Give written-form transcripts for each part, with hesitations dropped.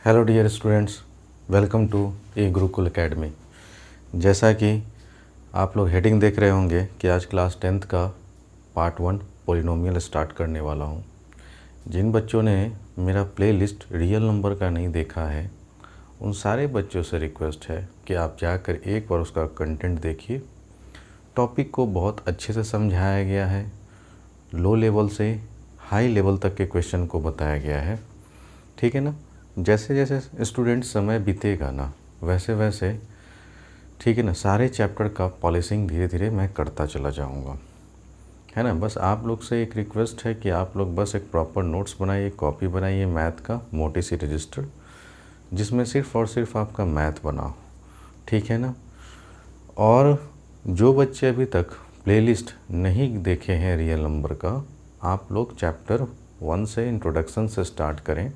Hello dear students, welcome to A Gurukul academy. जैसा कि आप लोग हेडिंग देख रहे होंगे कि आज क्लास 10th का पार्ट 1 पॉलिनोमियल स्टार्ट करने वाला हूं। जिन बच्चों ने मेरा प्लेलिस्ट रियल नंबर का नहीं देखा है, उन सारे बच्चों से रिक्वेस्ट है कि आप जाकर एक बार उसका कंटेंट देखिए। टॉपिक को बहुत अच्छे से समझाया गया है, लो लेवल से हाई लेवल तक के क्वेश्चन को बताया गया है। ठीक है ना। जैसे जैसे स्टूडेंट समय बीतेगा ना, वैसे वैसे ठीक है ना, सारे चैप्टर का पॉलिशिंग धीरे धीरे मैं करता चला जाऊंगा, है ना। बस आप लोग से एक रिक्वेस्ट है कि आप लोग बस एक प्रॉपर नोट्स बनाइए, कॉपी बनाइए मैथ का, मोटी सी रजिस्टर, जिसमें सिर्फ़ और सिर्फ आपका मैथ बना हो। ठीक है ना। और जो बच्चे अभी तक प्लेलिस्ट नहीं देखे हैं रियल नंबर का, आप लोग चैप्टर 1 से इंट्रोडक्शन से स्टार्ट करें।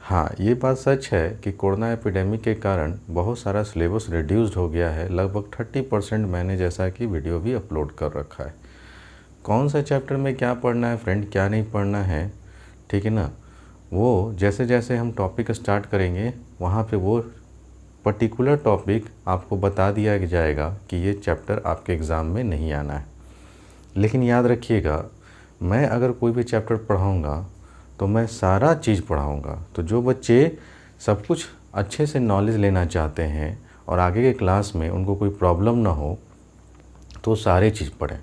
हाँ, ये बात सच है कि कोरोना एपिडेमिक के कारण बहुत सारा सिलेबस रिड्यूस्ड हो गया है। लगभग 30% मैंने जैसा कि वीडियो भी अपलोड कर रखा है। कौन सा चैप्टर में क्या पढ़ना है फ्रेंड, क्या नहीं पढ़ना है, ठीक है ना, वो जैसे जैसे हम टॉपिक स्टार्ट करेंगे वहाँ पे वो पर्टिकुलर टॉपिक आपको बता दिया जाएगा कि ये चैप्टर आपके एग्ज़ाम में नहीं आना है। लेकिन याद रखिएगा, मैं अगर कोई भी चैप्टर पढ़ाऊँगा तो मैं सारा चीज़ पढ़ाऊँगा। तो जो बच्चे सब कुछ अच्छे से नॉलेज लेना चाहते हैं और आगे के क्लास में उनको कोई प्रॉब्लम ना हो, तो सारे चीज़ पढ़ें।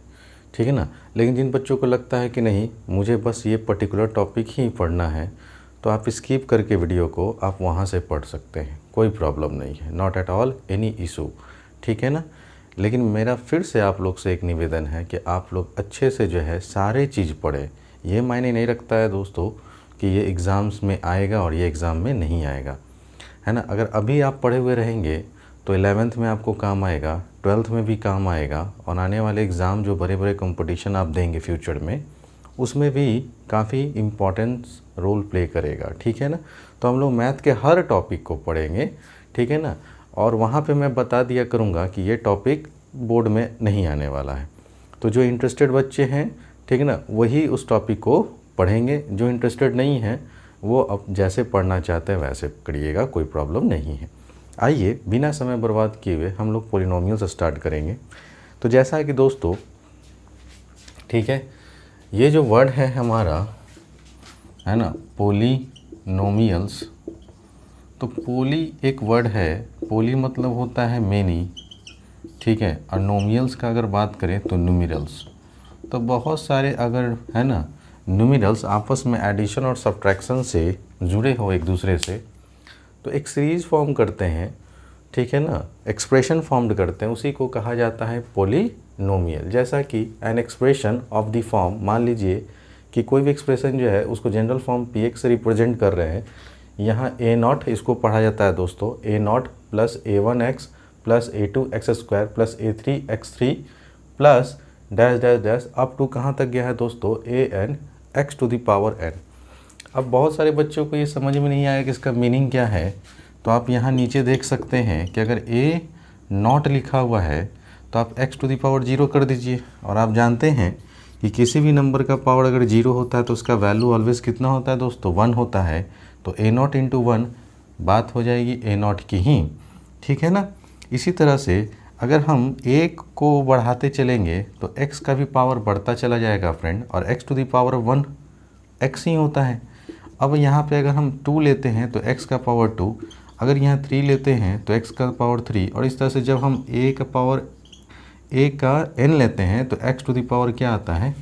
ठीक है ना। लेकिन जिन बच्चों को लगता है कि नहीं, मुझे बस ये पर्टिकुलर टॉपिक ही पढ़ना है, तो आप स्किप करके वीडियो को आप वहाँ से पढ़ सकते हैं, कोई प्रॉब्लम नहीं है, not at all any issue. ठीक है ना। लेकिन मेरा फिर से आप लोग से एक निवेदन है कि आप लोग अच्छे से जो है सारे चीज़ पढ़ें। ये मायने नहीं रखता है दोस्तों कि ये एग्ज़ाम्स में आएगा और ये एग्ज़ाम में नहीं आएगा, है ना। अगर अभी आप पढ़े हुए रहेंगे तो 11th में आपको काम आएगा, 12th में भी काम आएगा, और आने वाले एग्ज़ाम जो बड़े बड़े कंपटीशन आप देंगे फ्यूचर में, उसमें भी काफ़ी इम्पोर्टेंस रोल प्ले करेगा। ठीक है ना। तो हम लोग मैथ के हर टॉपिक को पढ़ेंगे, ठीक है ना। और वहाँ पे मैं बता दिया करूँगा कि ये टॉपिक बोर्ड में नहीं आने वाला है। तो जो इंटरेस्टेड बच्चे हैं, ठीक है ना, वही उस टॉपिक को पढ़ेंगे। जो इंटरेस्टेड नहीं है वो अब जैसे पढ़ना चाहते हैं वैसे करिएगा, कोई प्रॉब्लम नहीं है। आइए बिना समय बर्बाद किए हुए हम लोग पॉलिनोमियल्स स्टार्ट करेंगे। तो जैसा है कि दोस्तों, ठीक है, ये जो वर्ड है हमारा, है ना, पॉलिनोमियल्स। तो पोली एक वर्ड है, पोली मतलब होता है मेनी, ठीक है, और नोमियल्स का अगर बात करें तो न्यूमेरल्स। तो बहुत सारे अगर, है ना, न्यूमेरल्स आपस में एडिशन और सब्ट्रैक्शन से जुड़े हो एक दूसरे से, तो एक सीरीज़ फॉर्म करते हैं, ठीक है ना, एक्सप्रेशन फॉर्म्ड करते हैं, उसी को कहा जाता है पॉलिनोमियल। जैसा कि an expression of the form, मान लीजिए कि कोई भी एक्सप्रेशन जो है उसको जनरल फॉर्म px से रिप्रेजेंट कर रहे हैं। यहाँ a0 इसको पढ़ा जाता है दोस्तों, a0 plus a1x plus a2x² plus a3x3 plus dash dash dash up to कहाँ तक गया है दोस्तों, an x to the power n। अब बहुत सारे बच्चों को ये समझ में नहीं आया कि इसका मीनिंग क्या है। तो आप यहाँ नीचे देख सकते हैं कि अगर a0 लिखा हुआ है तो आप x टू द पावर 0 कर दीजिए। और आप जानते हैं कि किसी भी नंबर का पावर अगर 0 होता है तो उसका वैल्यू ऑलवेज़ कितना होता है दोस्तों, 1 होता है। तो a0 इंटू 1 बात हो जाएगी a0 की ही। ठीक है ना। इसी तरह से अगर हम एक को बढ़ाते चलेंगे तो x का भी पावर बढ़ता चला जाएगा फ्रेंड, और x to the power 1 x ही होता है। अब यहाँ पे अगर हम 2 लेते हैं तो x का पावर 2, अगर यहाँ 3 लेते हैं तो x का पावर 3, और इस तरह से जब हम a का n लेते हैं तो x टू द पावर क्या आता है।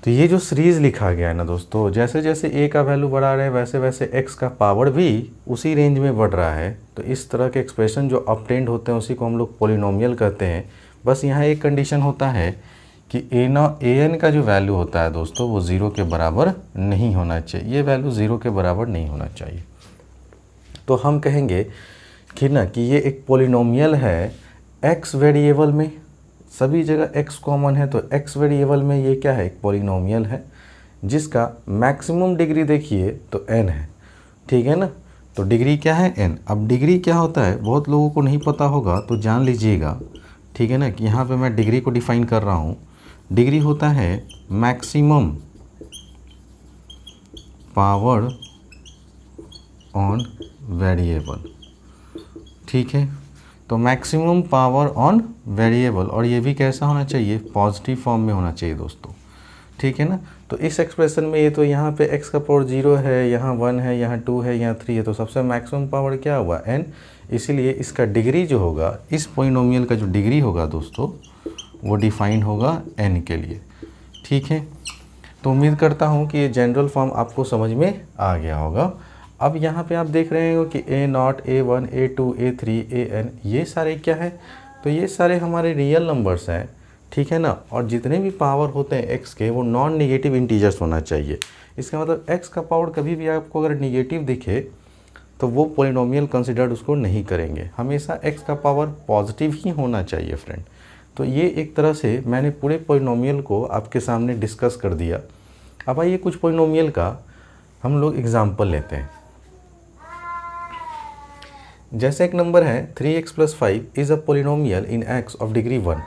तो ये जो सीरीज़ लिखा गया है ना दोस्तों, जैसे जैसे a का वैल्यू बढ़ा रहे हैं वैसे वैसे x का पावर भी उसी रेंज में बढ़ रहा है। तो इस तरह के एक्सप्रेशन जो ऑब्टेन्ड होते हैं उसी को हम लोग पॉलिनोमियल कहते हैं। बस यहाँ एक कंडीशन होता है कि an का जो वैल्यू होता है दोस्तों वो 0 के बराबर नहीं होना चाहिए, ये वैल्यू 0 के बराबर नहीं होना चाहिए। तो हम कहेंगे कि ना कि ये एक पॉलिनोमियल है x वेरिएबल में, सभी जगह x कॉमन है, तो x वेरिएबल में ये क्या है, एक पॉलिनोमियल है जिसका मैक्सिमम डिग्री देखिए तो n है। ठीक है ना। तो डिग्री क्या है, n। अब डिग्री क्या होता है बहुत लोगों को नहीं पता होगा, तो जान लीजिएगा, ठीक है ना, कि यहाँ पे मैं डिग्री को डिफाइन कर रहा हूँ। डिग्री होता है मैक्सिमम पावर ऑन वेरिएबल। ठीक है, तो मैक्सिमम पावर ऑन वेरिएबल, और ये भी कैसा होना चाहिए, पॉजिटिव फॉर्म में होना चाहिए दोस्तों। ठीक है ना, तो इस एक्सप्रेशन में ये तो यहाँ पे x का पावर 0 है, यहाँ 1 है, यहाँ 2 है, यहाँ 3 है, तो सबसे मैक्सिमम पावर क्या हुआ, n। इसीलिए इसका डिग्री जो होगा, इस पोलिनोमियल का जो डिग्री होगा दोस्तों, वो डिफाइन होगा n के लिए। ठीक है, तो उम्मीद करता हूँ कि ये जनरल फॉर्म आपको समझ में आ गया होगा। अब यहाँ पे आप देख रहे हो कि a0, a1, a2, a3, an, ये सारे क्या है, तो ये सारे हमारे रियल नंबर्स हैं। ठीक है ना, और जितने भी पावर होते हैं x के, वो नॉन नेगेटिव इंटीजर्स होना चाहिए। इसका मतलब x का पावर कभी भी आपको अगर निगेटिव दिखे तो वो पोलिनोमियल कंसिडर्ड उसको नहीं करेंगे, हमेशा x का पावर पॉजिटिव ही होना चाहिए फ्रेंड। तो ये एक तरह से मैंने पूरे पोलिनोमियल को आपके सामने डिस्कस कर दिया। अब आइए कुछ पोलिनोमियल का हम लोग एग्जाम्पल लेते हैं। जैसे एक नंबर है 3x + 5 is a polynomial in x of degree 1।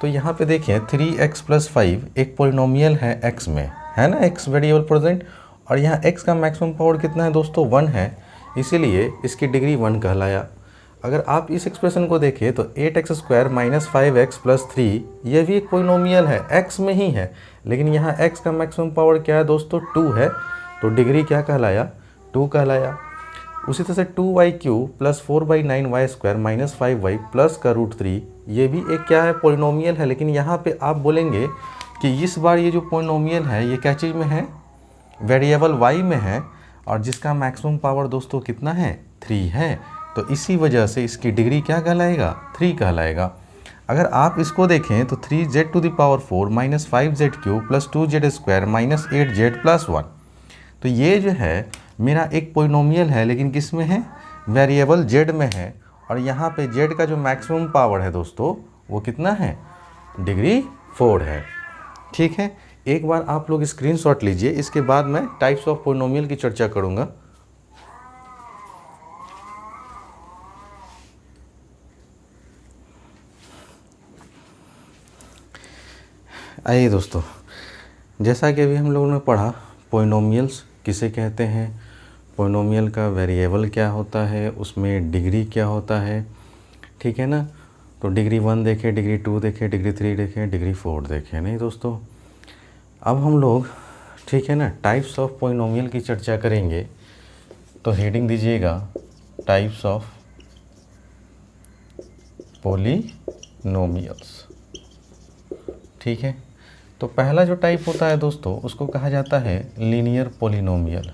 तो यहाँ पे देखिए 3x + 5 एक पोलिनोमियल है x में, है ना, x वेरिएबल प्रेजेंट, और यहाँ x का मैक्सिमम पावर कितना है दोस्तों, 1 है, इसीलिए इसकी डिग्री 1 कहलाया। अगर आप इस एक्सप्रेशन को देखें तो 8x² - 5x + 3 ये भी एक पोलिनोमियल है, x में ही है, लेकिन यहाँ x का मैक्सिमम पावर क्या है दोस्तों, 2 है, तो डिग्री क्या कहलाया, 2 कहलाया। उसी तरह से 2y³ + 4/9y² - 5y प्लस का √3 ये भी एक क्या है, पोलिनोमियल है, लेकिन यहाँ पे आप बोलेंगे कि इस बार ये जो पोलिनोमियल है ये क्या चीज़ में है, वेरिएबल y में है, और जिसका मैक्सिमम पावर दोस्तों कितना है, 3 है, तो इसी वजह से इसकी डिग्री क्या कहलाएगा, 3 कहलाएगा। अगर आप इसको देखें तो 3z⁴ - 5z³ + 2z² - 8z + 1, तो ये जो है मेरा एक पोलिनोमियल है, लेकिन किस में है, वेरिएबल z में है, और यहाँ पे z का जो मैक्सिमम पावर है दोस्तों वो कितना है, डिग्री 4 है। ठीक है, एक बार आप लोग स्क्रीनशॉट लीजिए, इसके बाद मैं टाइप्स ऑफ पोलिनोमियल की चर्चा करूँगा। आइए दोस्तों, जैसा कि अभी हम लोगों ने पढ़ा पोलिनोमियल्स किसे कहते हैं, पोलिनोमियल का वेरिएबल क्या होता है, उसमें डिग्री क्या होता है। ठीक है ना, तो डिग्री 1 देखें, डिग्री 2 देखें, डिग्री 3 देखें, डिग्री 4 देखें, नहीं दोस्तों। अब हम लोग, ठीक है ना, टाइप्स ऑफ पोलिनोमियल की चर्चा करेंगे, तो हेडिंग दीजिएगा टाइप्स ऑफ पोलिनोमियल्स। ठीक है, तो पहला जो टाइप होता है दोस्तों उसको कहा जाता है लीनियर पोलिनोमियल।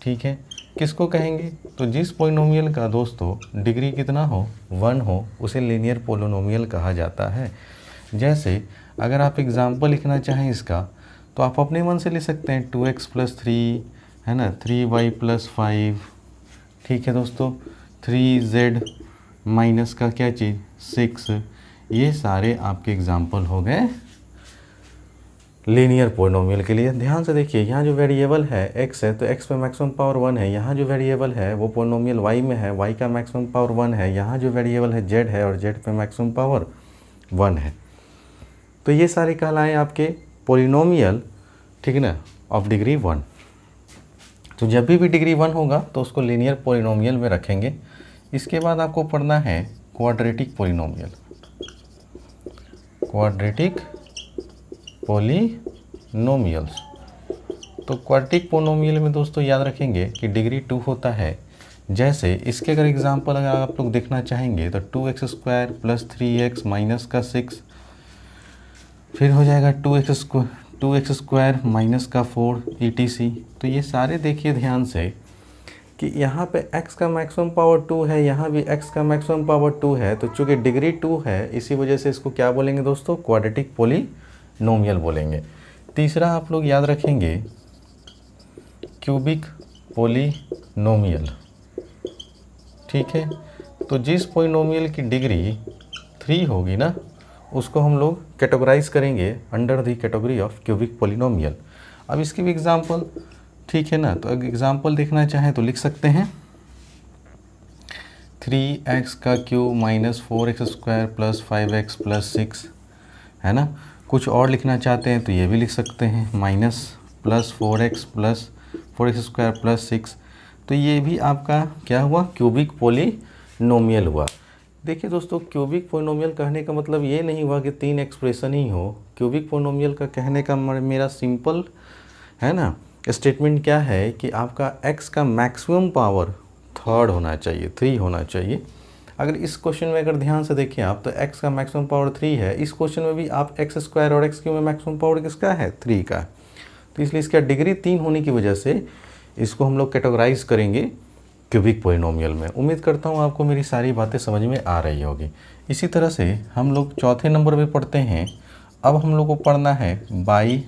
ठीक है, किसको कहेंगे, तो जिस पोलिनोमियल का दोस्तों डिग्री कितना हो, 1 हो, उसे लीनियर पोलिनोमियल कहा जाता है। जैसे अगर आप एग्जाम्पल लिखना चाहें इसका, तो आप अपने मन से लिख सकते हैं 2x + 3, है ना, 3y + 5, ठीक है दोस्तों, 3z माइनस का क्या चीज़, 6, ये सारे आपके एग्जाम्पल हो गए लीनियर पोलिनोमियल के लिए। ध्यान से देखिए, यहाँ जो वेरिएबल है x है, तो x पे मैक्सिमम पावर 1 है, यहाँ जो वेरिएबल है वो पोलिनोमियल y में है, y का मैक्सिमम पावर 1 है, यहाँ जो वेरिएबल है z है, और z पे मैक्सिमम पावर 1 है। तो ये सारे कहलाएँ आपके पोलिनोमियल, ठीक है ना, ऑफ डिग्री 1। तो जब भी डिग्री 1 होगा तो उसको लीनियर पोलिनोमियल में रखेंगे। इसके बाद आपको पढ़ना है क्वाड्रेटिक पोलिनोमियल। क्वाड्रेटिक पोलिनोमियल्स, तो क्वाड्रेटिक पोलिनोमियल में दोस्तों याद रखेंगे कि डिग्री 2 होता है। जैसे इसके अगर एग्जांपल अगर आप लोग देखना चाहेंगे तो 2x² + 3x माइनस का 6, फिर हो जाएगा 2x² - 4 etc। तो ये सारे देखिए ध्यान से कि यहाँ पे x का मैक्सिमम पावर 2 है, यहाँ भी x का मैक्सिमम पावर 2 है, तो चूँकि डिग्री 2 है इसी वजह से इसको क्या बोलेंगे दोस्तों, क्वाड्रेटिक पोलिनोमियल बोलेंगे। तीसरा आप लोग याद रखेंगे क्यूबिक पोलिनोमियल। ठीक है, तो जिस पोलिनोमियल की डिग्री 3 होगी ना, उसको हम लोग कैटेगराइज करेंगे under the category of cubic polynomial. अब इसकी भी एग्जांपल, ठीक है ना, तो अगर एग्जांपल देखना चाहें तो लिख सकते हैं 3x³ - 4x² + 5x + 6, है ना। कुछ और लिखना चाहते हैं तो ये भी लिख सकते हैं -+4x + 4x² प्लस 6, तो ये भी आपका क्या हुआ, क्यूबिक पॉलिनोमियल हुआ। देखिए दोस्तों, क्यूबिक पॉलिनोमियल कहने का मतलब ये नहीं हुआ कि 3 एक्सप्रेशन ही हो। क्यूबिक पॉलिनोमियल का कहने का मेरा सिंपल है ना स्टेटमेंट क्या है कि आपका x का मैक्सिमम पावर 3 होना चाहिए, 3 होना चाहिए। अगर इस क्वेश्चन में अगर ध्यान से देखिए आप, तो x का मैक्सिमम पावर 3 है। इस क्वेश्चन में भी आप x² और x³ में मैक्सिमम पावर किसका है, 3 का। तो इसलिए इसका डिग्री 3 होने की वजह से इसको हम लोग कैटेगराइज करेंगे क्यूबिक पॉलिनोमियल में। उम्मीद करता हूँ आपको मेरी सारी बातें समझ में आ रही होगी। इसी तरह से हम लोग चौथे नंबर पे पढ़ते हैं। अब हम लोग को पढ़ना है बाई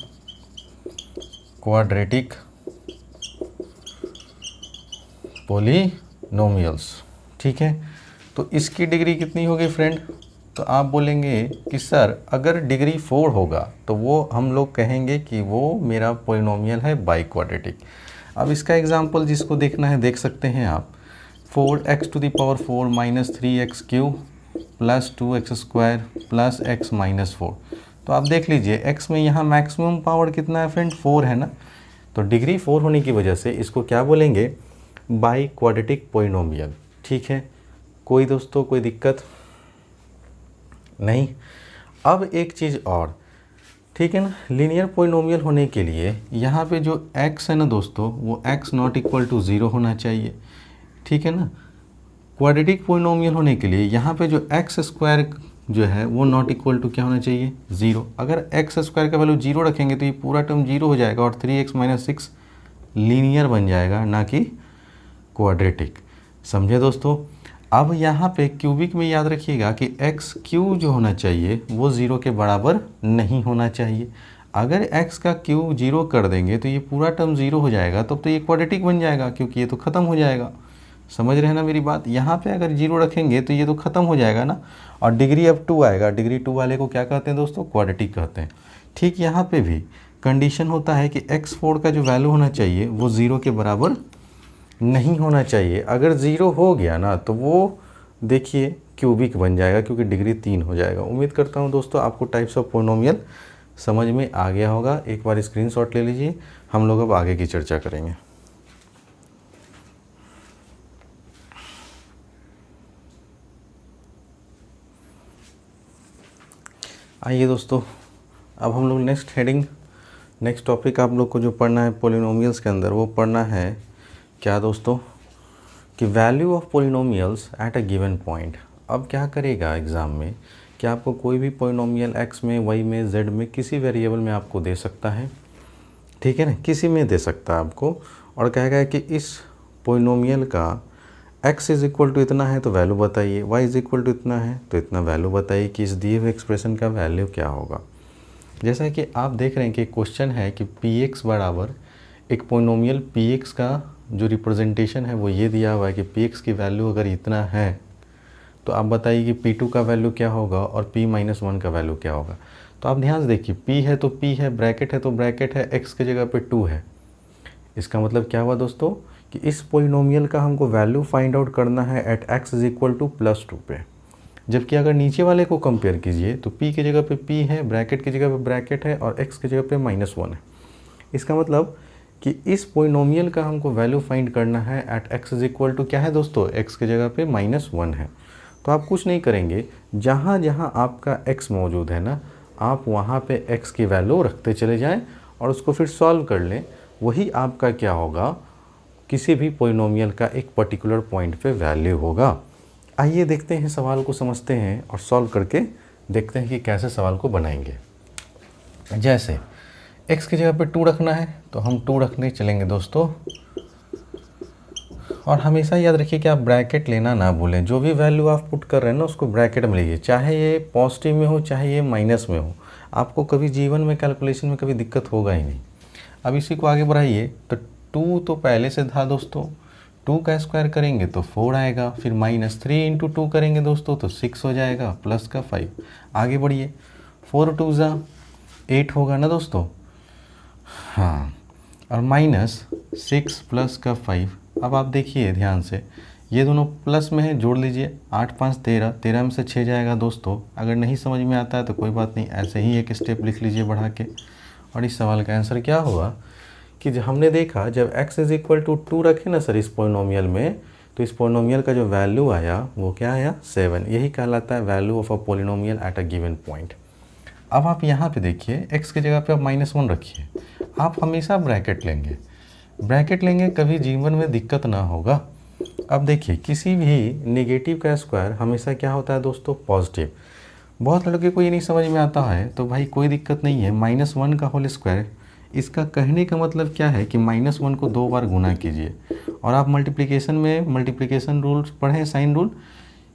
क्वाड्रेटिक पॉलिनोमियल्स, ठीक है। तो इसकी डिग्री कितनी होगी फ्रेंड, तो आप बोलेंगे कि सर अगर डिग्री 4 होगा तो वो हम लोग कहेंगे कि वो मेरा पॉलिनोमियल है बाई क्वाड्रेटिक। अब इसका एग्जाम्पल जिसको देखना है देख सकते हैं आप। 4x⁴ minus 3x³ plus 2x² plus x minus 4। तो आप देख लीजिए x में यहाँ मैक्सिमम पावर कितना है फ्रेंड, 4 है ना। तो डिग्री 4 होने की वजह से इसको क्या बोलेंगे, बाई क्वाड्रेटिक पॉलिनोमियल, ठीक है। कोई दोस्तों कोई दिक्कत नहीं। अब एक चीज़ और, ठीक है ना, लीनियर पॉलिनोमियल होने के लिए यहाँ पे जो x है ना दोस्तों, वो x नॉट इक्वल टू 0 होना चाहिए, ठीक है ना। क्वाड्रेटिक पॉलिनोमियल होने के लिए यहाँ पे जो x² जो है वो नॉट इक्वल टू क्या होना चाहिए, 0। अगर x² का वैल्यू 0 रखेंगे तो ये पूरा टर्म 0 हो जाएगा और 3x माइनस 6 लीनियर बन जाएगा, ना कि क्वाड्रेटिक। समझे दोस्तों। अब यहाँ पे क्यूबिक में याद रखिएगा कि x³ जो होना चाहिए वो 0 के बराबर नहीं होना चाहिए। अगर x का क्यूब 0 कर देंगे तो ये पूरा टर्म 0 हो जाएगा, तब तो ये क्वाड्रेटिक बन जाएगा, क्योंकि ये तो ख़त्म हो जाएगा। समझ रहे हैं ना मेरी बात। यहाँ पे अगर 0 रखेंगे तो ये तो ख़त्म हो जाएगा ना, और डिग्री अब 2 आएगा। डिग्री 2 वाले को क्या कहते हैं दोस्तों, क्वाड्रेटिक कहते हैं। ठीक यहाँ पे भी कंडीशन होता है कि x4 का जो वैल्यू होना चाहिए वो 0 के बराबर नहीं होना चाहिए। अगर 0 हो गया ना तो वो देखिए क्यूबिक बन जाएगा, क्योंकि डिग्री 3 हो जाएगा। उम्मीद करता हूँ दोस्तों आपको टाइप्स ऑफ पॉलिनोमियल समझ में आ गया होगा। एक बार स्क्रीनशॉट ले लीजिए, हम लोग अब आगे की चर्चा करेंगे। आइए दोस्तों, अब हम लोग नेक्स्ट टॉपिक आप लोग को जो पढ़ना है पॉलिनोमियल्स के अंदर, वो पढ़ना है क्या दोस्तों, कि value of polynomials eight a given point. अब क्या करेगा एग्ज़ाम में कि आपको कोई भी पॉलिनोमियल x में, y में, z में, किसी वेरिएबल में आपको दे सकता है, ठीक है ना, किसी में दे सकता है आपको, और कहेगा कि इस पॉलिनोमियल का x इज़ इक्वल टू इतना है तो वैल्यू बताइए, y इज़ इक्वल टू इतना है तो इतना वैल्यू बताइए कि इस दिए हुए एक्सप्रेशन का वैल्यू क्या होगा। जैसा कि आप देख रहे हैं कि क्वेश्चन है कि px बराबर एक पॉलिनोमियल px का जो रिप्रेजेंटेशन है वो ये दिया हुआ है कि px की वैल्यू अगर इतना है तो आप बताइए कि p2 का वैल्यू क्या होगा और p-1 का वैल्यू क्या होगा। तो आप ध्यान से देखिए, p है तो p है, ब्रैकेट है तो ब्रैकेट है, x की जगह पे 2 है। इसका मतलब क्या हुआ दोस्तों कि इस पॉलिनोमियल का हमको वैल्यू फाइंड आउट करना है at x is equal to +2 पे। जबकि अगर नीचे वाले को कंपेयर कीजिए तो p की जगह पे p है, ब्रैकेट की जगह पे ब्रैकेट है और x की जगह पे -1 है। इसका मतलब कि इस पॉलिनोमियल का हमको वैल्यू फाइंड करना है at x is equal to क्या है दोस्तों, x की जगह पे -1 है। तो आप कुछ नहीं करेंगे, जहाँ जहाँ आपका x मौजूद है ना, आप वहाँ पे x की वैल्यू रखते चले जाएं और उसको फिर सॉल्व कर लें। वही आपका क्या होगा, किसी भी पॉलिनोमियल का एक पर्टिकुलर पॉइंट पे वैल्यू होगा। आइए देखते हैं, सवाल को समझते हैं और सॉल्व करके देखते हैं कि कैसे सवाल को बनाएंगे। जैसे x की जगह पे 2 रखना है तो हम 2 रखने चलेंगे दोस्तों, और हमेशा याद रखिए कि आप ब्रैकेट लेना ना भूलें। जो भी वैल्यू आप पुट कर रहे हैं ना उसको ब्रैकेट में लीजिए, चाहे ये पॉजिटिव में हो चाहे ये माइनस में हो। आपको कभी जीवन में कैलकुलेशन में कभी दिक्कत होगा ही नहीं। अब इसी को आगे बढ़ाइए तो 2 तो पहले से था दोस्तों, 2 का स्क्वायर करेंगे तो 4 आएगा, फिर -3 × 2 करेंगे दोस्तों तो 6 हो जाएगा, प्लस का 5। आगे बढ़िए, 4 2 ज़ा 8 होगा ना दोस्तों, हाँ, और -6 प्लस का 5। अब आप देखिए ध्यान से, ये दोनों प्लस में है, जोड़ लीजिए, 8 5 13, 13 में से 6 जाएगा दोस्तों। अगर नहीं समझ में आता है तो कोई बात नहीं, ऐसे ही एक स्टेप लिख लीजिए बढ़ा के। और इस सवाल का आंसर क्या होगा कि जब हमने देखा जब x इज इक्वल टू 2 रखे ना सर इस पोलिनोमियल में, तो इस पोलिनोमियल का जो वैल्यू आया वो क्या आया 7। यही कहलाता है value of a polynomial eight a given point. अब आप यहाँ पे देखिए x की जगह पे आप -1 रखिए, आप हमेशा ब्रैकेट लेंगे, कभी जीवन में दिक्कत ना होगा। अब देखिए किसी भी नेगेटिव का स्क्वायर हमेशा क्या होता है दोस्तों, पॉजिटिव। बहुत लड़के को ये नहीं समझ में आता है, तो भाई कोई दिक्कत नहीं है, -1 का होल स्क्वायर, इसका कहने का मतलब क्या है कि -1 को 2 बार गुना कीजिए। और आप मल्टीप्लिकेशन में मल्टीप्लिकेशन रूल पढ़े, साइन रूल,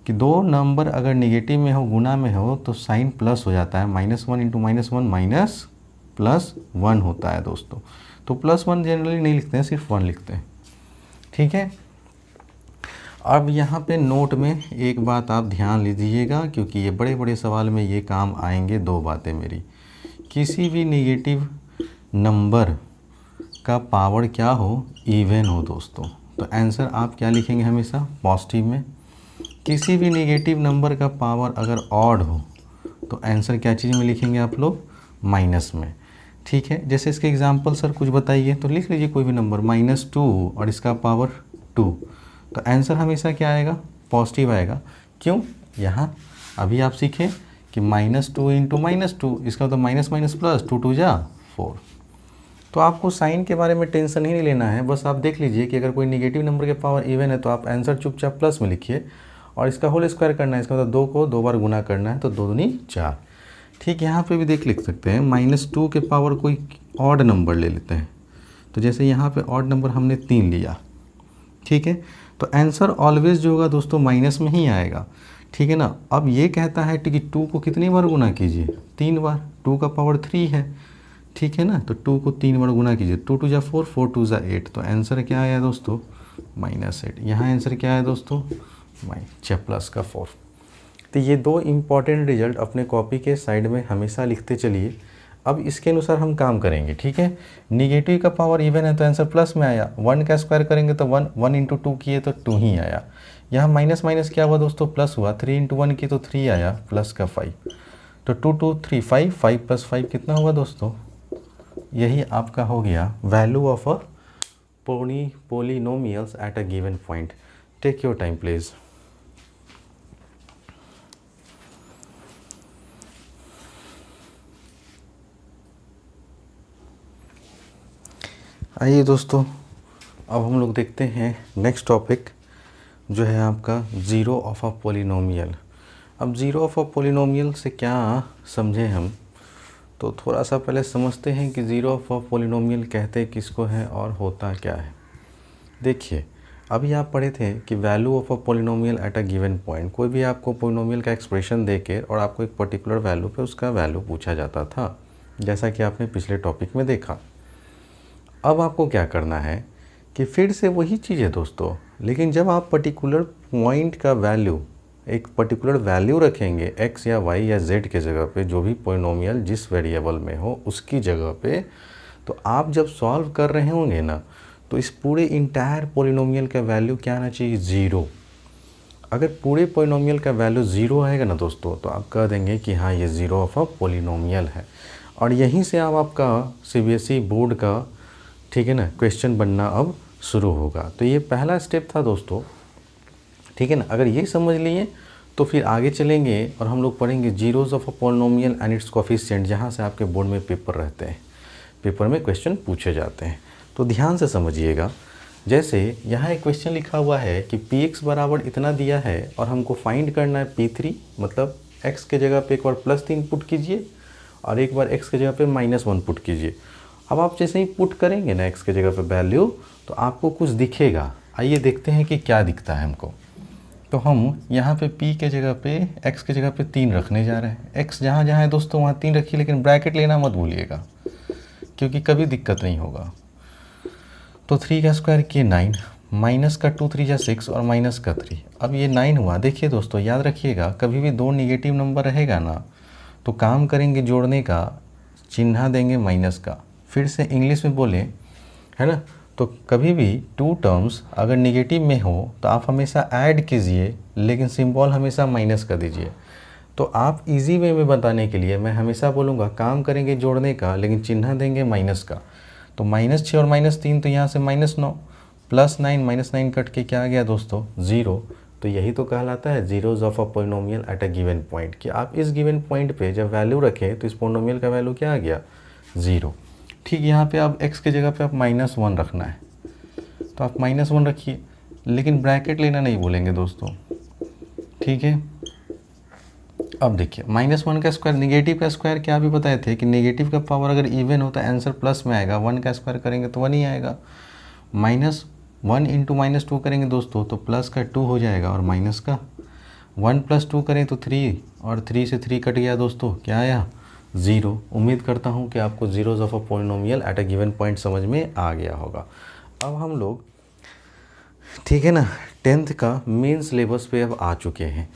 कि दो नंबर अगर नेगेटिव में हो, गुना में हो, तो साइन प्लस हो जाता है, -1 इंटू -1 +1 होता है दोस्तों। तो +1 जनरली नहीं लिखते हैं, सिर्फ 1 लिखते हैं, ठीक है। अब यहाँ पे नोट में एक बात आप ध्यान लीजिएगा, क्योंकि ये बड़े बड़े सवाल में ये काम आएंगे। दो बातें मेरी, किसी भी नेगेटिव नंबर का पावर क्या हो, इवन हो दोस्तों, तो आंसर आप क्या लिखेंगे, हमेशा पॉजिटिव में। किसी भी नेगेटिव नंबर का पावर अगर ऑड हो तो आंसर क्या चीज़ में लिखेंगे आप लोग, माइनस में, ठीक है। जैसे इसके एग्जांपल सर कुछ बताइए, तो लिख लीजिए कोई भी नंबर -2 और इसका पावर 2, तो आंसर हमेशा क्या आएगा, पॉजिटिव आएगा। क्यों, यहाँ अभी आप सीखें कि -2 इंटू -2, इसका तो माइनस माइनस प्लस, 2 2 जा 4। तो आपको साइन के बारे में टेंशन ही नहीं लेना है, बस आप देख लीजिए कि अगर कोई नेगेटिव नंबर के पावर इवन है तो आप आंसर चुपचाप प्लस में लिखिए, और इसका होल स्क्वायर करना है, इसका मतलब 2 को 2 बार गुना करना है, तो 2 दूनी 4। ठीक, यहाँ पे भी लिख सकते हैं, -2 के पावर कोई ऑड नंबर ले लेते हैं, तो जैसे यहाँ पे ऑड नंबर हमने 3 लिया, ठीक है, तो आंसर ऑलवेज जो होगा दोस्तों माइनस में ही आएगा, ठीक है ना। अब ये कहता है कि 2 को कितनी बार गुना कीजिए, 3 बार, 2 का पावर 3 है, ठीक है ना, तो 2 को 3 बार गुना कीजिए, 2 2 जा 4, 4 2 जा 8, तो आंसर क्या आया दोस्तों, -8। यहाँ आंसर क्या है दोस्तों, प्लस का 4। तो ये दो इम्पॉर्टेंट रिजल्ट अपने कॉपी के साइड में हमेशा लिखते चलिए। अब इसके अनुसार हम काम करेंगे, ठीक है। निगेटिव का पावर इवन है तो आंसर प्लस में आया, 1 का स्क्वायर करेंगे तो 1 इंटू 2 किए तो 2 ही आया। यहाँ माइनस माइनस क्या हुआ दोस्तों, प्लस हुआ, 3 इंटू 1 किए तो 3 आया, प्लस का 5, तो 2 2 3 5, 5 + 5 कितना हुआ दोस्तों, यही आपका हो गया value of a polynomials at a given point. Take your time please. आइए दोस्तों, अब हम लोग देखते हैं नेक्स्ट टॉपिक जो है आपका ज़ीरो ऑफ अ पोलिनोमियल। अब ज़ीरो ऑफ अ पोलिनोमियल से क्या समझें हम, तो थोड़ा सा पहले समझते हैं कि ज़ीरो ऑफ अ पोलिनोमियल कहते किसको हैं और होता क्या है। देखिए, अभी आप पढ़े थे कि value of a polynomial eight a given point, कोई भी आपको पोलिनोमियल का एक्सप्रेशन देके और आपको एक पर्टिकुलर वैल्यू पे उसका वैल्यू पूछा जाता था, जैसा कि आपने पिछले टॉपिक में देखा। अब आपको क्या करना है कि फिर से वही चीज़ है दोस्तों, लेकिन जब आप पर्टिकुलर पॉइंट का वैल्यू, एक पर्टिकुलर वैल्यू रखेंगे x या y या z के जगह पे, जो भी पोलिनोमियल जिस वेरिएबल में हो उसकी जगह पे, तो आप जब सॉल्व कर रहे होंगे ना, तो इस पूरे इंटायर पोलिनोमियल का वैल्यू क्या आना चाहिए, 0। अगर पूरे पोलिनोमियल का वैल्यू 0 आएगा ना दोस्तों, तो आप कह देंगे कि हाँ ये ज़ीरो ऑफ अ पोलिनोमियल है। और यहीं से आप आपका CBSE बोर्ड का, ठीक है ना, क्वेश्चन बनना अब शुरू होगा। तो ये पहला स्टेप था दोस्तों, ठीक है ना। अगर ये समझ लिए तो फिर आगे चलेंगे और हम लोग पढ़ेंगे zeros of a polynomial and it's coefficient, जहाँ से आपके बोर्ड में पेपर रहते हैं, पेपर में क्वेश्चन पूछे जाते हैं। तो ध्यान से समझिएगा। जैसे यहाँ एक क्वेश्चन लिखा हुआ है कि px बराबर इतना दिया है और हमको फाइंड करना है p3, मतलब x के जगह पे एक बार +3 पुट कीजिए और एक बार x के जगह पे -1 पुट कीजिए। अब आप जैसे ही पुट करेंगे ना x के जगह पे वैल्यू, तो आपको कुछ दिखेगा। आइए देखते हैं कि क्या दिखता है हमको। तो हम यहाँ पे p के जगह पे, x के जगह पे 3 रखने जा रहे हैं। x जहाँ जहाँ है दोस्तों वहाँ 3 रखिए, लेकिन ब्रैकेट लेना मत भूलिएगा, क्योंकि कभी दिक्कत नहीं होगा। तो 3 का स्क्वायर किए 9, माइनस का 2 3 जा 6 और माइनस का 3, अब ये 9 हुआ। देखिए दोस्तों, याद रखिएगा, कभी भी दो निगेटिव नंबर रहेगा ना, तो काम करेंगे जोड़ने का, चिन्ह देंगे माइनस का। फिर से इंग्लिश में बोले, है ना, तो कभी भी 2 टर्म्स अगर निगेटिव में हो तो आप हमेशा ऐड कीजिए, लेकिन सिंबल हमेशा माइनस कर दीजिए। तो आप इजी वे में बताने के लिए मैं हमेशा बोलूँगा काम करेंगे जोड़ने का, लेकिन चिन्ह देंगे माइनस का। तो -6 और -3 तो यहाँ से -9, +9 -9 कट के क्या आ गया दोस्तों 0। तो यही तो कहलाता है zeros of a polynomial eight a given point, कि आप इस गिवन पॉइंट पे जब वैल्यू रखें तो इस पोलिनोमियल का वैल्यू क्या आ गया 0। ठीक, यहाँ पे आप x के जगह पे आप -1 रखना है, तो आप -1 रखिए, लेकिन ब्रैकेट लेना नहीं भूलेंगे दोस्तों। ठीक है, अब देखिए -1 का स्क्वायर, नेगेटिव का स्क्वायर क्या भी बताए थे कि नेगेटिव का पावर अगर इवन होता है आंसर प्लस में आएगा, 1 का स्क्वायर करेंगे तो 1 ही आएगा। -1 इंटू -2 करेंगे दोस्तों तो प्लस का 2 हो जाएगा, और माइनस का 1 + 2 करें तो 3, और 3 से 3 कट गया दोस्तों, क्या आया 0। उम्मीद करता हूँ कि आपको zeros of a polynomial eight a given point समझ में आ गया होगा। अब हम लोग, ठीक है ना, 10th का मेन सिलेबस पे अब आ चुके हैं।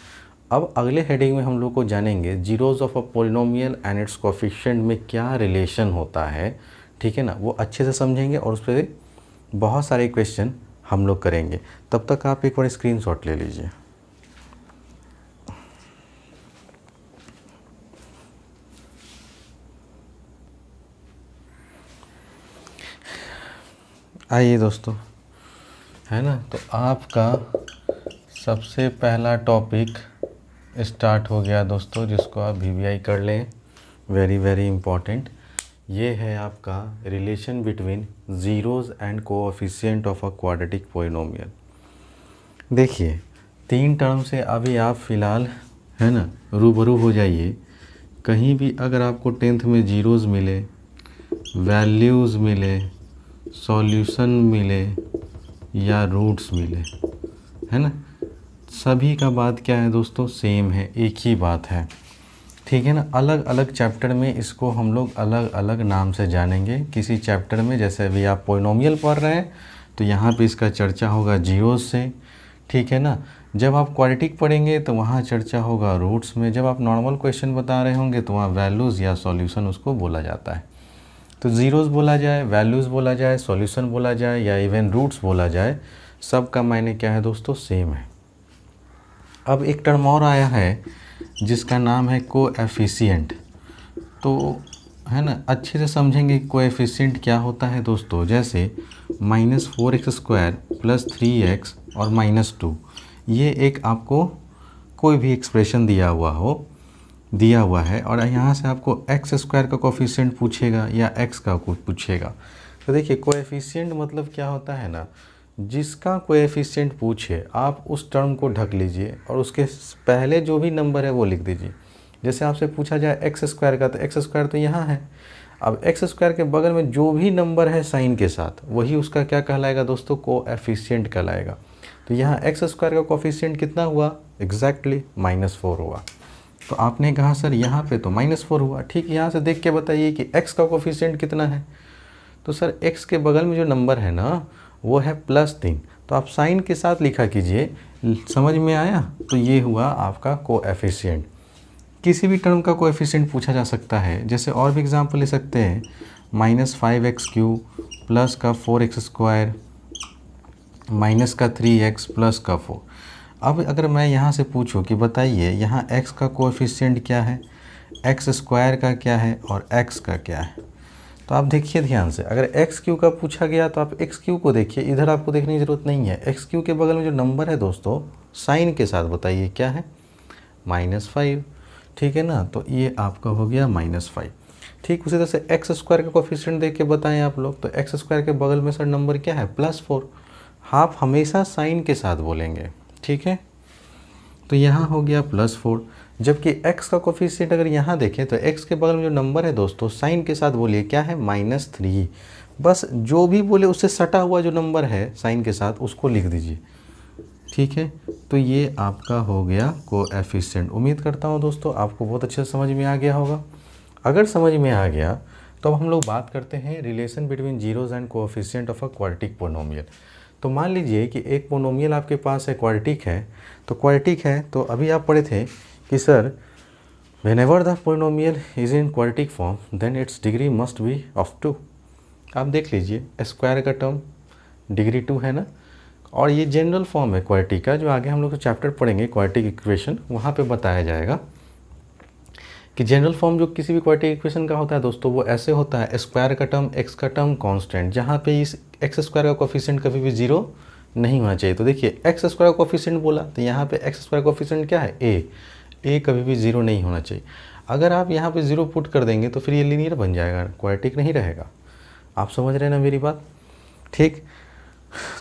अब अगले हेडिंग में हम लोग को जानेंगे zeros of a polynomial and it's coefficient में क्या रिलेशन होता है। ठीक है ना, वो अच्छे से समझेंगे और उस पर बहुत सारे क्वेश्चन हम लोग करेंगे। तब तक आप एक बार स्क्रीनशॉट ले लीजिए। आइए दोस्तों, है ना, तो आपका सबसे पहला टॉपिक स्टार्ट हो गया दोस्तों, जिसको आप VVI कर लें, वेरी वेरी इम्पॉर्टेंट। ये है आपका relation between zeros and coefficient of a quadratic polynomial. देखिए 3 टर्म से अभी आप फ़िलहाल, है ना, रूबरू हो जाइए। कहीं भी अगर आपको 10th में जीरोज़ मिले, वैल्यूज़ मिले, सॉल्यूशन मिले या रूट्स मिले, है ना, सभी का बात क्या है दोस्तों, सेम है, एक ही बात है। ठीक है ना, अलग अलग चैप्टर में इसको हम लोग अलग अलग नाम से जानेंगे। किसी चैप्टर में जैसे अभी आप पोलिनोमियल पढ़ रहे हैं तो यहाँ पे इसका चर्चा होगा जीरोज से। ठीक है ना, जब आप क्वाड्रेटिक पढ़ेंगे तो वहाँ चर्चा होगा रूट्स में। जब आप नॉर्मल क्वेश्चन बता रहे होंगे तो वहाँ वैल्यूज़ या सॉल्यूशन उसको बोला जाता है। तो ज़ीरोज़ बोला जाए, वैल्यूज़ बोला जाए, सॉल्यूशन बोला जाए या इवन रूट्स बोला जाए, सब का मायने क्या है दोस्तों, सेम है। अब एक टर्म और आया है जिसका नाम है कोएफिशिएंट। तो है ना, अच्छे से समझेंगे कोएफिशिएंट क्या होता है दोस्तों। जैसे -4x² + 3x और -2, ये एक आपको कोई भी एक्सप्रेशन दिया हुआ है और यहाँ से आपको x² का कोएफिशिएंट पूछेगा या x का कुछ पूछेगा। तो देखिए कोएफिशिएंट मतलब क्या होता है ना, जिसका कोएफिशिएंट पूछे आप उस टर्म को ढक लीजिए और उसके पहले जो भी नंबर है वो लिख दीजिए। जैसे आपसे पूछा जाए x² का, तो x² तो यहाँ है। अब x² के बगल में जो भी नंबर है साइन के साथ, वही उसका क्या कहलाएगा दोस्तों, कोएफिशिएंट कहलाएगा। तो यहाँ x² का कोएफिशिएंट कितना हुआ, एग्जैक्टली -4 हुआ। तो आपने कहा सर यहाँ पे तो -4 हुआ। ठीक, यहाँ से देख के बताइए कि x का कोएफिशिएंट कितना है। तो सर x के बगल में जो नंबर है ना वो है +3, तो आप साइन के साथ लिखा कीजिए। समझ में आया? तो ये हुआ आपका कोएफिशिएंट। किसी भी टर्म का कोएफिशिएंट पूछा जा सकता है। जैसे और भी एग्जांपल ले सकते हैं, -5x³ प्लस का 4x² माइनस का 3x प्लस का 4। अब अगर मैं यहाँ से पूछूं कि बताइए यहाँ x का कोएफिशिएंट क्या है, x² का क्या है और x का क्या है। तो आप देखिए ध्यान से, अगर x³ का पूछा गया तो आप x³ को देखिए, इधर आपको देखने की ज़रूरत नहीं है। x³ के बगल में जो नंबर है दोस्तों साइन के साथ बताइए क्या है, -5। ठीक है ना, तो ये आपका हो गया -5। ठीक उसी तरह से x² का कोएफिशिएंट देख के बताएं आप लोग, तो x² के बगल में सर नंबर क्या है, +4। आप हमेशा साइन के साथ बोलेंगे। ठीक है, तो यहाँ हो गया +4। जबकि x का कोएफिशिएंट अगर यहाँ देखें तो x के बगल में जो नंबर है दोस्तों साइन के साथ बोलिए क्या है, -3। बस जो भी बोले उससे सटा हुआ जो नंबर है साइन के साथ उसको लिख दीजिए। ठीक है, तो ये आपका हो गया कोएफिशिएंट। उम्मीद करता हूँ दोस्तों आपको बहुत अच्छे से समझ में आ गया होगा। अगर समझ में आ गया तो अब हम लोग बात करते हैं relation between zeros and coefficient of a quadratic polynomial. तो मान लीजिए कि एक पोलिनोमियल आपके पास है, क्वाड्रेटिक है। तो क्वाड्रेटिक है तो अभी आप पढ़े थे कि sir whenever the polynomial is in quadratic form then its degree must be of 2। आप देख लीजिए स्क्वायर का टर्म डिग्री 2 है ना, और ये जनरल फॉर्म है क्वाड्रेटिक का, जो आगे हम लोग चैप्टर पढ़ेंगे क्वाड्रेटिक इक्वेशन, वहाँ पे बताया जाएगा। कि जनरल फॉर्म जो किसी भी क्वाड्रेटिक इक्वेशन का होता है दोस्तों वो ऐसे होता है, स्क्वायर का टर्म एक्स का टर्म कांस्टेंट, जहाँ पे इस एक्स स्क्वायर का कोफिशिएंट कभी भी जीरो नहीं होना चाहिए। तो देखिए एक्स स्क्वायर का कोफिशिएंट बोला तो यहाँ पे एक्स स्क्वायर का कोफिशिएंट क्या है, ए कभी भी जीरो नहीं होना चाहिए। अगर आप यहाँ पे जीरो पुट कर देंगे तो फिर ये लीनियर बन जाएगा, क्वाड्रेटिक नहीं रहेगा। आप समझ रहे हैं ना मेरी बात, ठीक।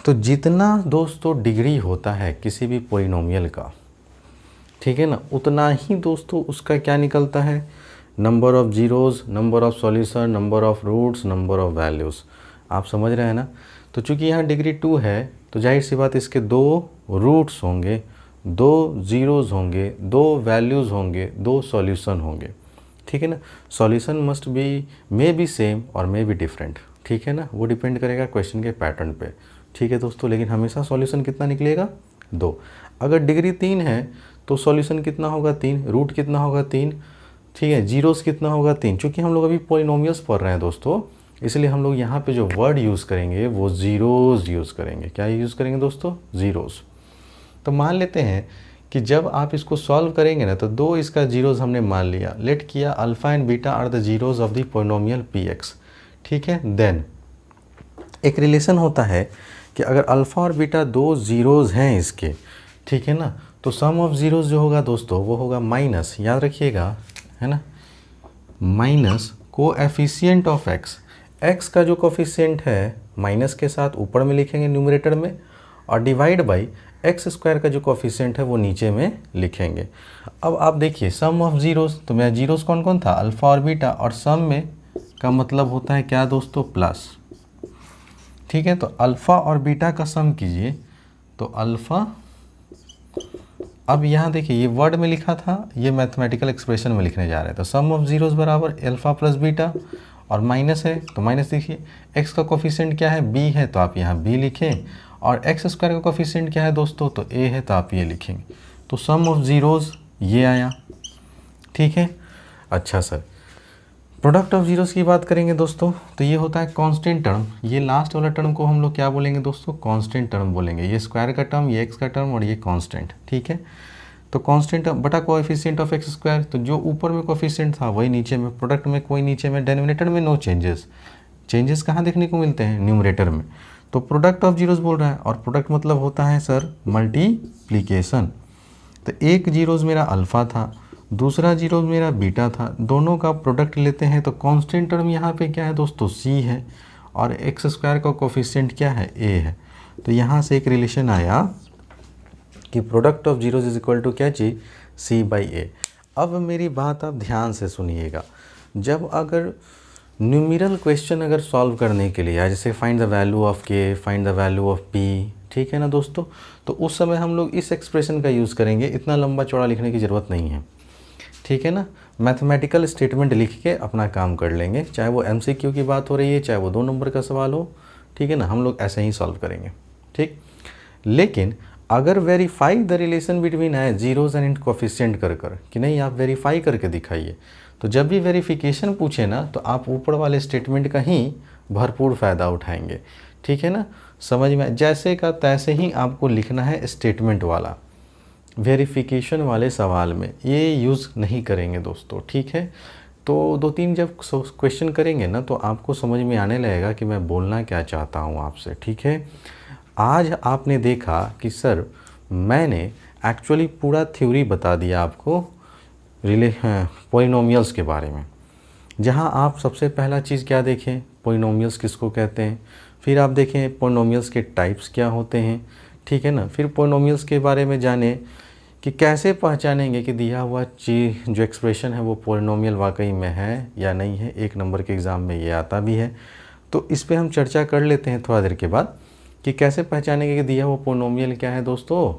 तो जितना दोस्तों डिग्री होता है किसी भी पॉलिनोमियल का, ठीक है ना, उतना ही दोस्तों उसका क्या निकलता है, number of zeros, number of solution, number of roots, number of values. आप समझ रहे हैं ना। तो चूंकि यहाँ डिग्री 2 है तो जाहिर सी बात इसके 2 रूट्स होंगे, 2 ज़ीरोज़ होंगे, 2 वैल्यूज़ होंगे, 2 सॉल्यूशन होंगे, ठीक है ना। Solution must be may be same और मे बी डिफरेंट, ठीक है ना, वो डिपेंड करेगा क्वेश्चन के पैटर्न पे, ठीक है दोस्तों। लेकिन हमेशा सॉल्यूशन कितना निकलेगा, 2। अगर डिग्री 3 है तो सॉल्यूशन कितना होगा, 3, रूट कितना होगा, 3, ठीक है, जीरोस कितना होगा, 3। चूँकि हम लोग अभी पॉलिनोमियल्स पढ़ रहे हैं दोस्तों, इसलिए हम लोग यहाँ पे जो वर्ड यूज़ करेंगे वो ज़ीरोज़ यूज़ करेंगे। क्या यूज़ करेंगे दोस्तों, ज़ीरोज़। तो मान लेते हैं कि जब आप इसको सॉल्व करेंगे ना तो 2 इसका जीरोज़ हमने मान लिया, लेट किया alpha and beta are the zeros of the polynomial P X, ठीक है। देन एक रिलेशन होता है कि अगर अल्फ़ा और बीटा 2 ज़ीरोज़ हैं इसके, ठीक है ना, तो सम ऑफ ज़ीरोज़ जो होगा दोस्तों वो होगा माइनस, याद रखिएगा, है ना, minus coefficient of x. X का जो कोफिशिएंट है माइनस के साथ ऊपर में लिखेंगे न्यूमरेटर में, और डिवाइड बाई एक्स स्क्वायर का जो कोफिशिएंट है वो नीचे में लिखेंगे। अब आप देखिए सम ऑफ ज़ीरोज़, तो मेरा जीरोज़ कौन कौन था, अल्फ़ा और बीटा, और सम में का मतलब होता है क्या दोस्तों, प्लस, ठीक है। तो अल्फ़ा और बीटा का सम कीजिए तो अल्फ़ा, अब यहाँ देखिए ये वर्ड में लिखा था, ये मैथमेटिकल एक्सप्रेशन में लिखने जा रहे हैं। तो सम ऑफ जीरोज़ बराबर अल्फ़ा प्लस बीटा, और माइनस है तो माइनस, देखिए एक्स का कोफिशिएंट क्या है, बी है, तो आप यहाँ बी लिखें, और एक्स स्क्वायर का कोफिशिएंट क्या है दोस्तों, तो ए है, तो आप ये लिखेंगे। तो सम ऑफ ज़ीरोज़ ये आया, ठीक है। अच्छा सर, प्रोडक्ट ऑफ जीरोज़ की बात करेंगे दोस्तों तो ये होता है कांस्टेंट टर्म। ये लास्ट वाला टर्म को हम लोग क्या बोलेंगे दोस्तों, कांस्टेंट टर्म बोलेंगे। ये स्क्वायर का टर्म, ये एक्स का टर्म, और ये कांस्टेंट, ठीक है। तो कांस्टेंट बटा कोएफिशिएंट ऑफ एक्स स्क्वायर, तो जो ऊपर में कोएफिशिएंट था वही नीचे में, प्रोडक्ट में कोई नीचे में, डिनोमिनेटर में नो चेंजेस। चेंजेस कहाँ देखने को मिलते हैं, न्यूमरेटर में। तो प्रोडक्ट ऑफ जीरोज़ बोल रहा है, और प्रोडक्ट मतलब होता है सर मल्टीप्लीकेशन। तो एक जीरोज़ मेरा अल्फ़ा था, दूसरा जीरो मेरा बीटा था, दोनों का प्रोडक्ट लेते हैं तो कांस्टेंट टर्म यहाँ पे क्या है दोस्तों, सी है, और एक्स स्क्वायर का कोफिशिएंट क्या है, ए है। तो यहाँ से एक रिलेशन आया कि product of zeros is equal to क्या चीज़, सी बाई ए। अब मेरी बात आप ध्यान से सुनिएगा, जब अगर न्यूमेरल क्वेश्चन अगर सॉल्व करने के लिए, जैसे फाइंड द वैल्यू ऑफ के, find the value of P, ठीक है ना दोस्तों, तो उस समय हम लोग इस एक्सप्रेशन का यूज़ करेंगे, इतना लंबा चौड़ा लिखने की ज़रूरत नहीं है, ठीक है ना। मैथमेटिकल स्टेटमेंट लिख के अपना काम कर लेंगे, चाहे वो एमसीक्यू की बात हो रही है, चाहे वो 2 नंबर का सवाल हो, ठीक है ना, हम लोग ऐसे ही सॉल्व करेंगे, ठीक। लेकिन अगर वेरीफाई द रिलेशन बिटवीन है जीरोज़ एंड कोफिशिएंट कर कि नहीं, आप वेरीफाई करके दिखाइए, तो जब भी वेरिफिकेशन पूछे ना तो आप ऊपर वाले स्टेटमेंट का ही भरपूर फ़ायदा उठाएंगे, ठीक है ना। समझ में, जैसे का तैसे ही आपको लिखना है स्टेटमेंट वाला, वेरिफिकेशन वाले सवाल में ये यूज़ नहीं करेंगे दोस्तों, ठीक है। तो 2-3 जब क्वेश्चन करेंगे ना तो आपको समझ में आने लगेगा कि मैं बोलना क्या चाहता हूँ आपसे, ठीक है। आज आपने देखा कि सर मैंने एक्चुअली पूरा थ्योरी बता दिया आपको पॉलिनोमियल्स के बारे में, जहाँ आप सबसे पहला चीज़ क्या देखें, पॉलिनोमियल्स किसको कहते हैं, फिर आप देखें पॉलिनोमियल्स के टाइप्स क्या होते हैं, ठीक है ना। फिर पॉलिनोमियल्स के बारे में जाने कि कैसे पहचानेंगे कि दिया हुआ चीज़ जो एक्सप्रेशन है वो पॉलिनोमियल वाकई में है या नहीं है, 1 नंबर के एग्ज़ाम में ये आता भी है। तो इस पे हम चर्चा कर लेते हैं थोड़ा देर के बाद कि कैसे पहचानेंगे कि दिया हुआ पॉलिनोमियल क्या है दोस्तों,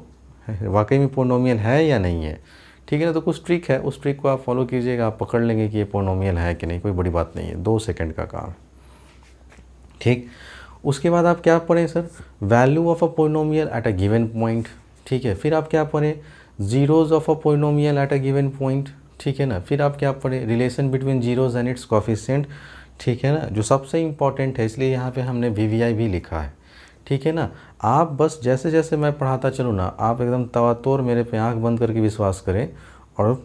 वाकई में पॉलिनोमियल है या नहीं है, ठीक है ना। तो कुछ ट्रिक है, उस ट्रिक को आप फॉलो कीजिएगा, आप पकड़ लेंगे कि ये पॉलिनोमियल है कि नहीं, कोई बड़ी बात नहीं है, 2 सेकंड का काम, ठीक। उसके बाद आप क्या पढ़ें sir, value of a polynomial eight a given point, ठीक है। फिर आप क्या पढ़ें, zeros of a polynomial eight a given point, ठीक है ना। फिर आप क्या पढ़ें, relation between zeros and it's coefficient, ठीक है ना, जो सबसे इंपॉर्टेंट है, इसलिए यहाँ पे हमने VVI भी लिखा है, ठीक है ना। आप बस जैसे जैसे मैं पढ़ाता चलूँ ना, आप एकदम तवातोर मेरे पे आंख बंद करके विश्वास करें और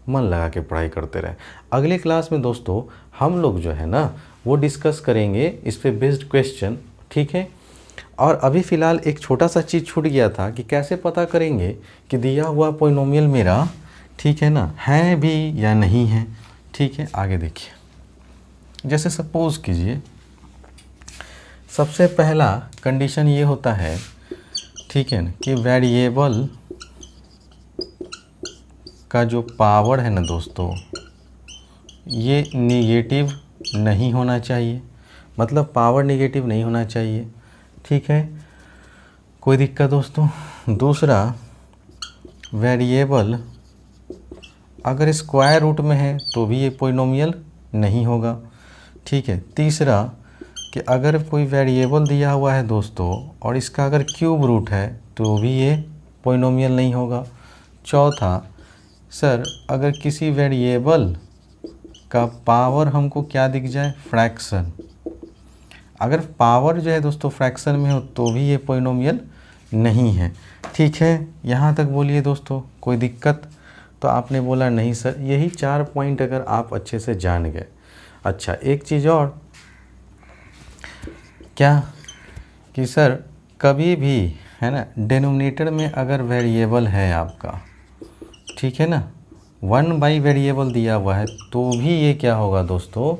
मन लगा के पढ़ाई करते रहें। अगले क्लास में दोस्तों हम लोग जो है ना वो डिस्कस करेंगे इस पे बेस्ड क्वेश्चन, ठीक है। और अभी फ़िलहाल एक छोटा सा चीज़ छूट गया था कि कैसे पता करेंगे कि दिया हुआ पॉलिनोमियल मेरा, ठीक है ना, है भी या नहीं है, ठीक है। आगे देखिए, जैसे सपोज़ कीजिए सबसे पहला कंडीशन ये होता है, ठीक है ना, कि वेरिएबल का जो पावर है ना दोस्तों ये नेगेटिव नहीं होना चाहिए, मतलब पावर नेगेटिव नहीं होना चाहिए, ठीक है। कोई दिक्कत दोस्तों? दूसरा, वेरिएबल अगर स्क्वायर रूट में है तो भी ये पॉलिनोमियल नहीं होगा, ठीक है। तीसरा, कि अगर कोई वेरिएबल दिया हुआ है दोस्तों और इसका अगर क्यूब रूट है तो भी ये पॉलिनोमियल नहीं होगा। चौथा, सर अगर किसी वेरिएबल का पावर हमको क्या दिख जाए, फ्रैक्शन, अगर पावर जो है दोस्तों फ्रैक्शन में हो तो भी ये पॉलिनोमियल नहीं है, ठीक है। यहाँ तक बोलिए दोस्तों, कोई दिक्कत? तो आपने बोला नहीं सर। यही 4 पॉइंट अगर आप अच्छे से जान गए। अच्छा, एक चीज़ और, क्या कि सर कभी भी है ना डिनोमिनेटर में अगर वेरिएबल है आपका, ठीक है ना, 1 वेरिएबल दिया हुआ है तो भी ये क्या होगा दोस्तों,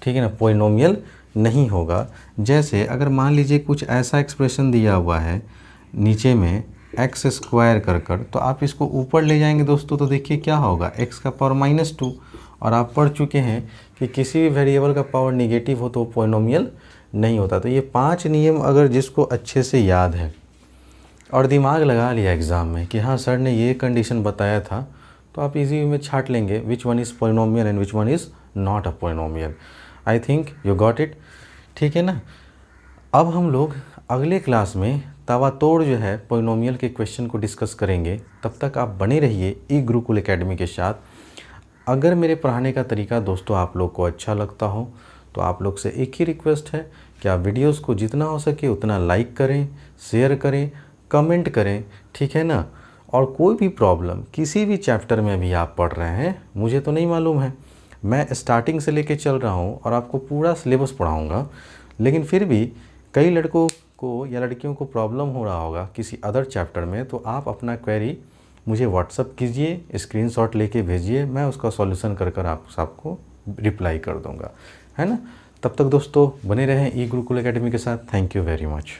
ठीक है ना, पॉलिनोमियल नहीं होगा। जैसे अगर मान लीजिए कुछ ऐसा एक्सप्रेशन दिया हुआ है नीचे में एक्स स्क्वायर कर तो आप इसको ऊपर ले जाएंगे दोस्तों तो देखिए क्या होगा, एक्स का पावर -2। और आप पढ़ चुके हैं कि किसी भी वेरिएबल का पावर नेगेटिव हो तो पॉलिनोमियल नहीं होता। तो ये 5 नियम अगर जिसको अच्छे से याद है और दिमाग लगा लिया एग्ज़ाम में कि हाँ सर ने ये कंडीशन बताया था, तो आप इजी में छाट लेंगे which one is polynomial and which one is not a polynomial. I think you got it, ठीक है ना। अब हम लोग अगले क्लास में ताबड़तोड़ जो है पॉलिनोमियल के क्वेश्चन को डिस्कस करेंगे। तब तक आप बने रहिए ई गुरुकुल एकेडमी के साथ। अगर मेरे पढ़ाने का तरीका दोस्तों आप लोग को अच्छा लगता हो तो आप लोग से एक ही रिक्वेस्ट है कि आप वीडियोस को जितना हो सके उतना लाइक करें, शेयर करें, कमेंट करें, ठीक है ना। और कोई भी प्रॉब्लम किसी भी चैप्टर में भी आप पढ़ रहे हैं, मुझे तो नहीं मालूम है, मैं स्टार्टिंग से लेके चल रहा हूँ और आपको पूरा सिलेबस पढ़ाऊँगा, लेकिन फिर भी कई लड़कों को या लड़कियों को प्रॉब्लम हो रहा होगा किसी अदर चैप्टर में, तो आप अपना क्वेरी मुझे व्हाट्सअप कीजिए, स्क्रीनशॉट लेके भेजिए, मैं उसका सॉल्यूशन कर आप सबको रिप्लाई कर दूंगा, है ना। तब तक दोस्तों बने रहें ई गुरुकुल एकेडमी के साथ। Thank you very much.